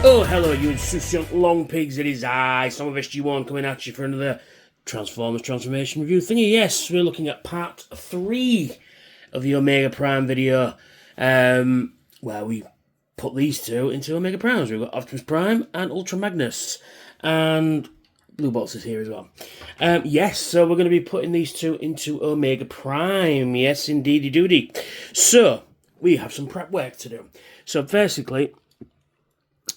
Oh, hello, you insouciant long pigs. It is I, some of SG1, coming at you for another Transformers transformation review thingy. Yes, we're looking at part 3 of the Omega Prime video, where we put these two into Omega Primes. We've got Optimus Prime and Ultra Magnus, and Blue Box is here as well. Yes, so we're going to be putting these two into Omega Prime. Yes, indeedy doody. So, we have some prep work to do. So, basically,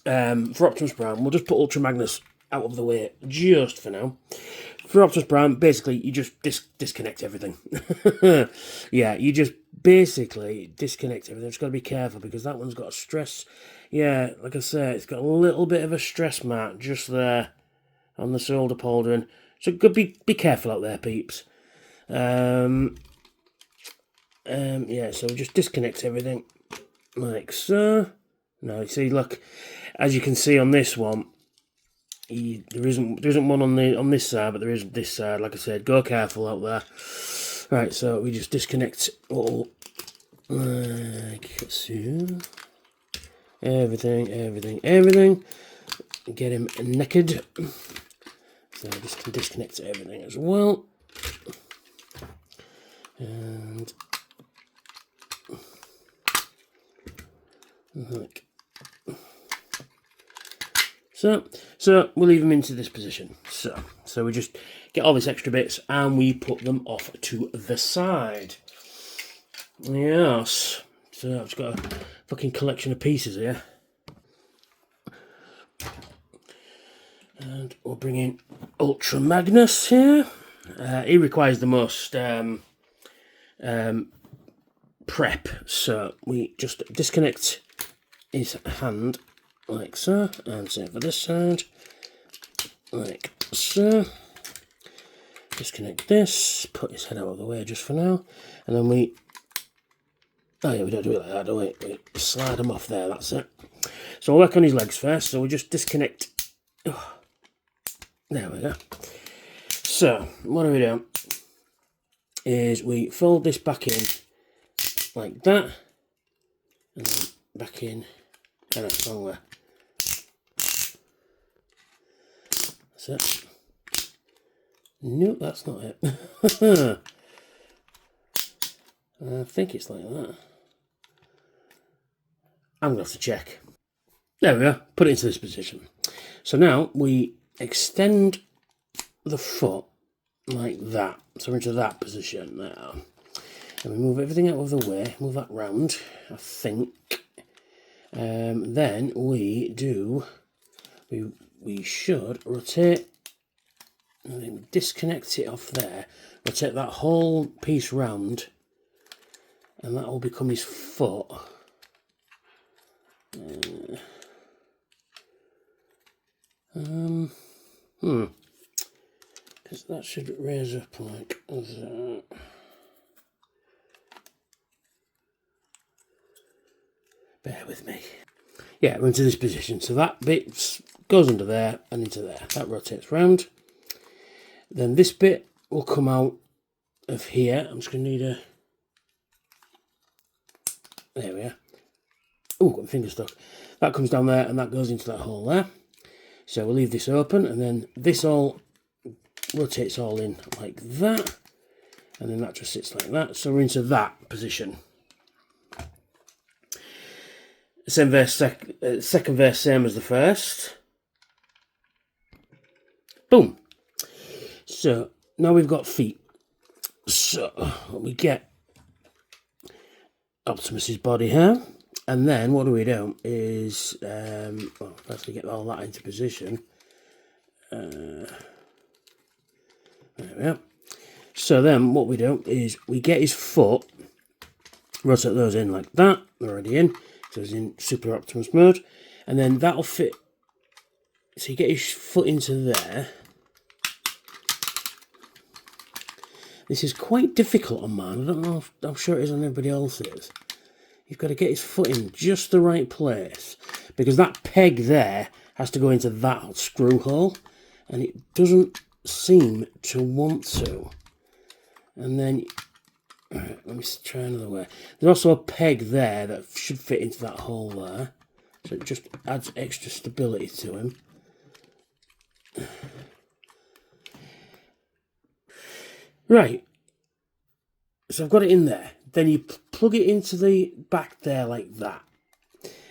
for Optimus Prime, we'll just put Ultra Magnus out of the way just for now. For Optimus Prime, basically, you just disconnect everything. Yeah, you just basically disconnect everything. Just got to be careful because that one's got a stress. Yeah, like I said, it's got a little bit of a stress mark just there on the shoulder pauldron. So be careful out there, peeps. Yeah, so we just disconnect everything like so. Now, you see, look, as you can see on this one, there isn't one on this side, but there is this side. Like I said, go careful out there. Right, so we just disconnect all, like so, everything. Get him naked. So just disconnect everything as well, and like. So we'll leave them into this position. So we just get all these extra bits and we put them off to the side. Yes. So I've just got a fucking collection of pieces here. And we'll bring in Ultra Magnus here. He requires the most prep. So we just disconnect his hand like so, and same for this side, like so. Disconnect this, put his head out of the way just for now, and then we don't do it like that, do we? We slide him off there, that's it. So we'll work on his legs first, so we just disconnect. Oh, there we go. So, what do? Is we fold this back in like that, and then back in, and that's wrong way. That's it. Nope, that's not it. I think it's like that. I'm going to have to check. There we go. Put it into this position. So now we extend the foot like that. So we're into that position now. And we move everything out of the way. Move that round, I think. Then we should rotate, and then disconnect it off there, rotate that whole piece round, and that will become his foot. Because that should raise up like that. Bear with me. Yeah, we're into this position. So that bit goes under there and into there. That rotates round. Then this bit will come out of here. I'm just going to need a... There we are. Oh, got my finger stuck. That comes down there and that goes into that hole there. So we'll leave this open, and then this all rotates all in like that. And then that just sits like that. So we're into that position. Same verse, second verse, same as the first. Boom. So now we've got feet. So we get Optimus's body here, and then what do? Is well, first we get all that into position. There we are. So then what we do is we get his foot, rotate those in like that. They're already in. So it's in Super Optimus mode, and then that'll fit. So you get his foot into there. This is quite difficult on mine. I don't know if I'm sure it is on everybody else's. You've got to get his foot in just the right place, because that peg there has to go into that screw hole, and it doesn't seem to want to. And then, alright, let me try another way. There's also a peg there that should fit into that hole there. So it just adds extra stability to him. Right. So I've got it in there. Then you plug it into the back there like that.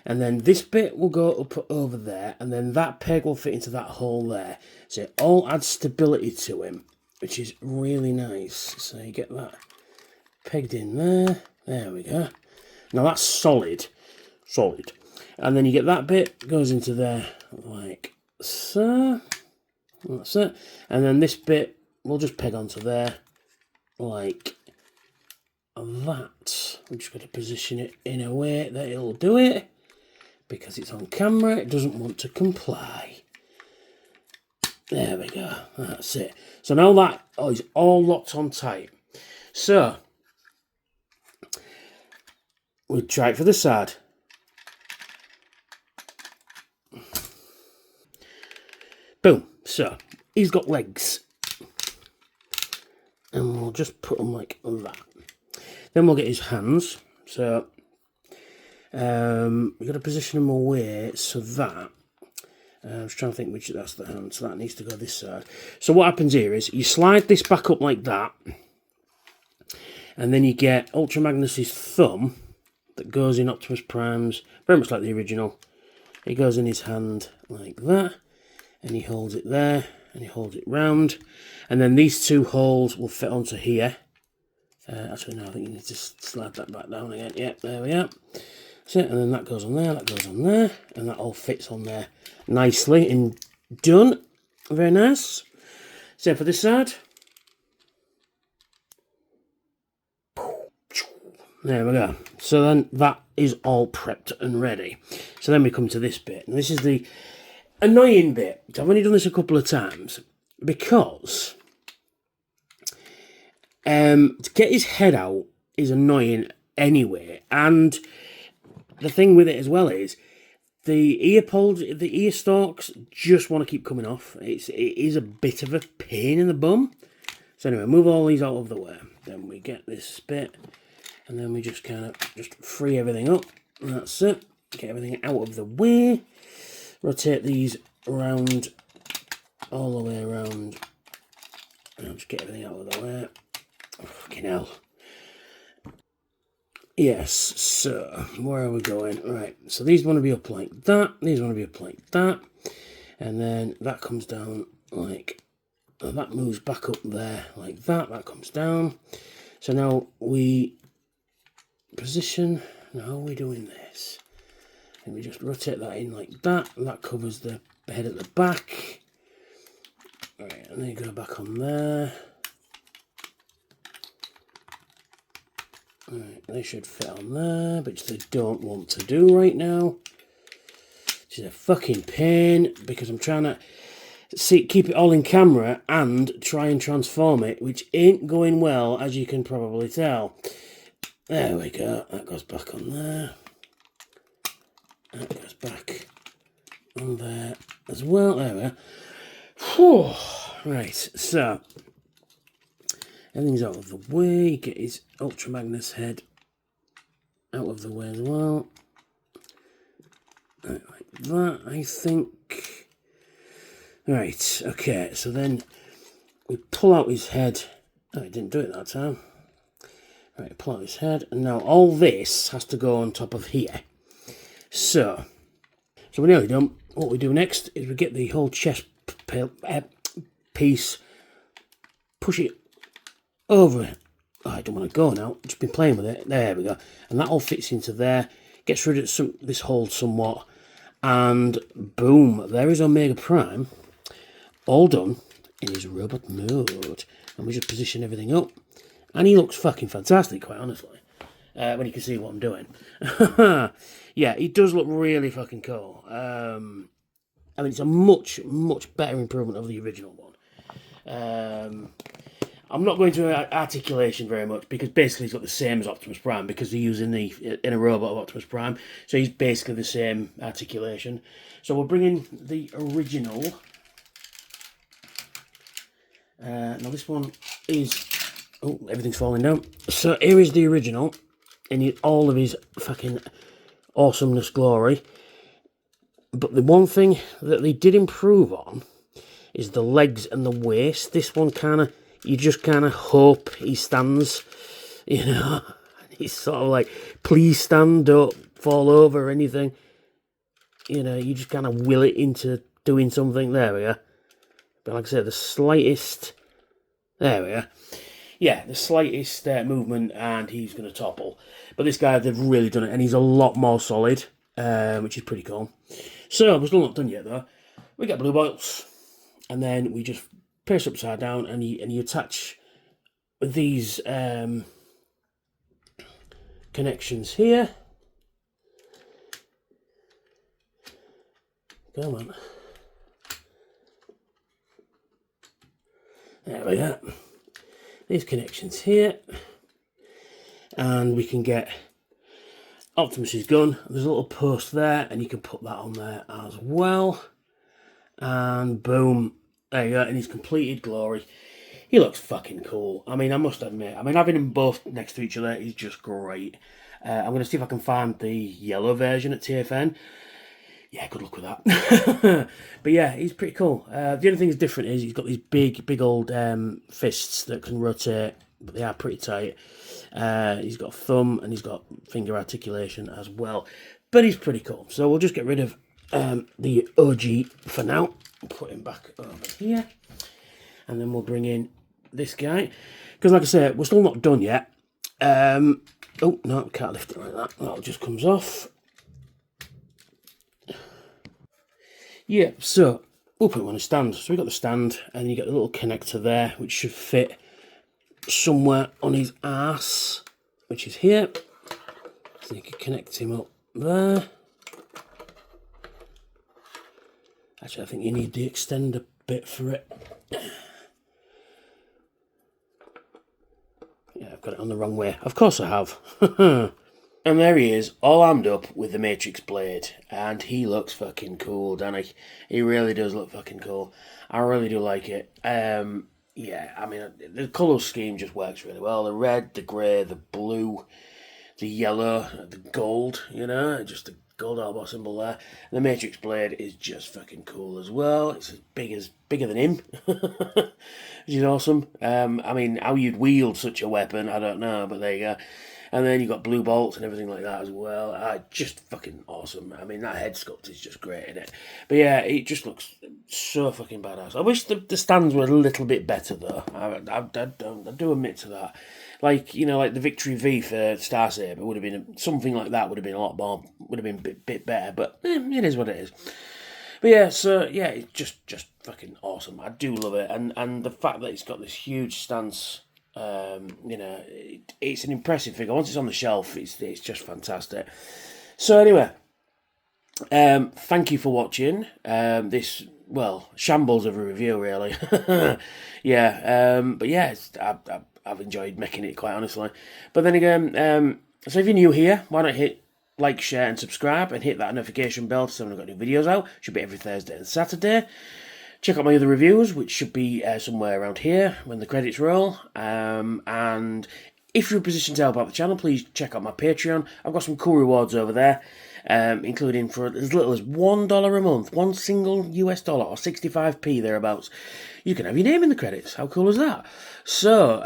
And then this bit will go up over there, and then that peg will fit into that hole there. So it all adds stability to him, which is really nice. So you get that pegged in there. There we go. Now that's solid. Solid. And then you get that bit, goes into there like so. That's it. And then this bit will just peg onto there like that. I'm just going to position it in a way that it'll do it. Because it's on camera, it doesn't want to comply. There we go. That's it. So now that is all locked on tight. So we'll try it for the side. Boom. So he's got legs. And we'll just put them like that. Then we'll get his hands. So we've got to position them away so that I was trying to think which that's the hand, so that needs to go this side. So what happens here is you slide this back up like that, and then you get Ultra Magnus's thumb that goes in Optimus Prime's, very much like the original. It goes in his hand like that, and he holds it there, and he holds it round, and then these two holes will fit onto here. Actually, no, I think you need to slide that back down again. Yep, there we are. So, and then that goes on there, that goes on there, and that all fits on there nicely and done. Very nice. Same for this side. There we go. So then that is all prepped and ready. So then we come to this bit, and this is the annoying bit. I've only done this a couple of times because to get his head out is annoying anyway, and the thing with it as well is the ear stalks just want to keep coming off. It is a bit of a pain in the bum. So anyway, move all these out of the way. Then we get this bit, and then we just kind of just free everything up. And that's it. Get everything out of the way. Rotate these around, all the way around. And I'll just get everything out of the way. Oh, fucking hell. Yes, so where are we going? Right, so these want to be up like that, these want to be up like that, and then that comes down like, that moves back up there like that, that comes down. So now we position, now how are we doing this? And we just rotate that in like that, and that covers the head at the back. Right, and then you go back on there. Right, they should fit on there, which they don't want to do right now. Which is a fucking pain, because I'm trying to keep it all in camera and try and transform it, which ain't going well, as you can probably tell. There we go, that goes back on there. That goes back on there as well. There we are. Whew. Right, so everything's out of the way. Get his Ultra Magnus head out of the way as well. Right, like that, I think. Right, okay, so then we pull out his head. Oh, he didn't do it that time. Right, pull out his head, and now all this has to go on top of here. So we're nearly done. What we do next is we get the whole chest piece, push it over. Oh, I don't want to go now. I've just been playing with it. There we go. And that all fits into there. Gets rid of this hole somewhat. And boom, there is Omega Prime. All done in his robot mode. And we just position everything up. And he looks fucking fantastic, quite honestly. When you can see what I'm doing. Yeah, he does look really fucking cool. I mean, it's a much, much better improvement of the original one. I'm not going to articulation very much, because basically he's got the same as Optimus Prime, because they're using the inner robot of Optimus Prime. So he's basically the same articulation. So we'll bring in the original. Now this one is... Oh, everything's falling down. So here is the original, in all of his fucking awesomeness glory. But the one thing that they did improve on is the legs and the waist. This one kind of, you just kind of hope he stands, you know. He's sort of like, please stand, don't fall over or anything. You know, you just kind of will it into doing something. There we are. But like I said, the slightest, there we are. Yeah, the slightest movement and he's going to topple. But this guy, they've really done it, and he's a lot more solid, which is pretty cool. So, we're still not done yet though. We get blue bolts, and then we just pierce upside down, and you attach these connections here. Come on. There we go. These connections here. And we can get Optimus's gun. There's a little post there, and you can put that on there as well. And boom. There you go, in his completed glory. He looks fucking cool. I mean, I must admit, having them both next to each other is just great. I'm going to see if I can find the yellow version at TFN. Yeah, good luck with that. But yeah, he's pretty cool. The only thing that's different is he's got these big old fists that can rotate, but they are pretty tight. He's got a thumb and he's got finger articulation as well. But he's pretty cool. So we'll just get rid of the OG for now. Put him back over here. And then we'll bring in this guy. Because like I said, we're still not done yet. Oh, no, can't lift it like that. That just comes off. Yeah, so we'll put him on a stand. So we've got the stand, and you get the little connector there, which should fit somewhere on his arse, which is here. So you can connect him up there. Actually, I think you need the extender bit for it. Yeah, I've got it on the wrong way. Of course I have. And there he is, all armed up with the Matrix blade, and he looks fucking cool, doesn't he? He really does look fucking cool. I really do like it. Yeah, I mean, the colour scheme just works really well. The red, the grey, the blue, the yellow, the gold, you know, just the gold elbow symbol there. And the Matrix blade is just fucking cool as well. It's bigger than him, which is awesome. I mean, how you'd wield such a weapon, I don't know, but there you go. And then you've got blue bolts and everything like that as well. Just fucking awesome. I mean, that head sculpt is just great in it. But yeah, it just looks so fucking badass. I wish the stands were a little bit better, though. I do admit to that. Like, you know, like the Victory V for Star Saber would have been, something like that would have been a lot more, would have been a bit better. But it is what it is. But yeah, so yeah, it's just fucking awesome. I do love it. And the fact that it's got this huge stance... you know, it's an impressive figure. Once it's on the shelf, it's just fantastic. So anyway, thank you for watching this, well, shambles of a review, really. Yeah, but yeah, I've enjoyed making it, quite honestly. But then again, so if you're new here, why not hit like, share and subscribe, and hit that notification bell to see when I've got new videos out. Should be every Thursday and Saturday. Check out my other reviews, which should be somewhere around here when the credits roll. And if you're in a position to help out the channel, please check out my Patreon. I've got some cool rewards over there, including for as little as $1 a month, one single US dollar, or 65p thereabouts. You can have your name in the credits. How cool is that? So,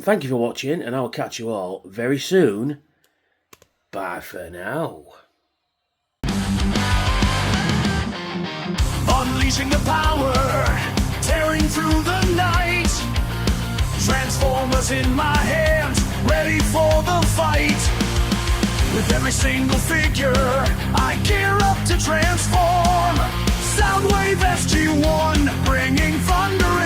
thank you for watching, and I'll catch you all very soon. Bye for now. Unleashing the power, tearing through the night. Transformers in my hands, ready for the fight. With every single figure, I gear up to transform. Soundwave SG-1, bringing thunder